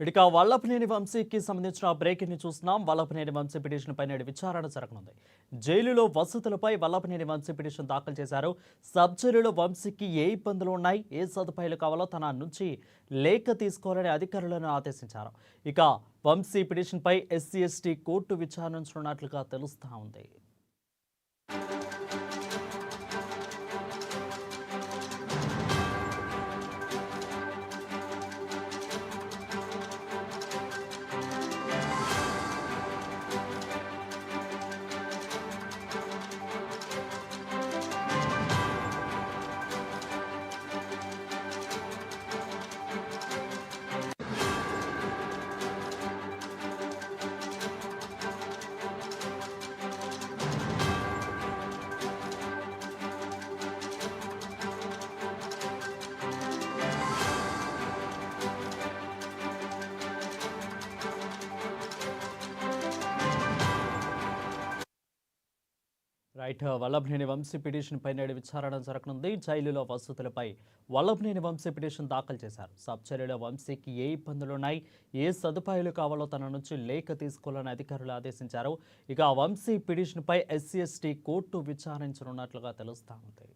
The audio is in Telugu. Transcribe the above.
ఇక వల్లభనేని వంశీకి సంబంధించిన బ్రేకింగ్ ని చూస్తున్నాం. వల్లభనేని వంశీ పిటిషన్ పై నేడు విచారణ జరగనుంది. జైలులో వసతులపై వల్లభనేని వంశీ పిటిషన్ దాఖలు చేశారు. సబ్ జైలులో వంశీకి ఏ ఇబ్బందులు ఉన్నాయి, ఏ సదుపాయాలు కావాలో తన నుంచి లేఖ తీసుకోవాలని అధికారులను ఆదేశించారు. ఇక వంశీ పిటిషన్ పై ఎస్సీ ఎస్టీ కోర్టు విచారించనున్నట్లుగా తెలుస్తా ఉంది. రైట్, వల్లభనేని వంశీ పిటిషన్ పై నేడు విచారణ జరగనుంది. జైలులో వసతులపై వల్లభనేని వంశీ పిటిషన్ దాఖలు చేశారు. సబ్ జైలులో వంశీకి ఏ ఇబ్బందులున్నాయి, ఏ సదుపాయాలు కావాలో తన నుంచి లేఖ తీసుకోవాలని అధికారులు ఆదేశించారు. ఇక వంశీ పిటిషన్ పై ఎస్సీ ఎస్టీ కోర్టు విచారించనున్నట్లుగా తెలుస్తా ఉంది.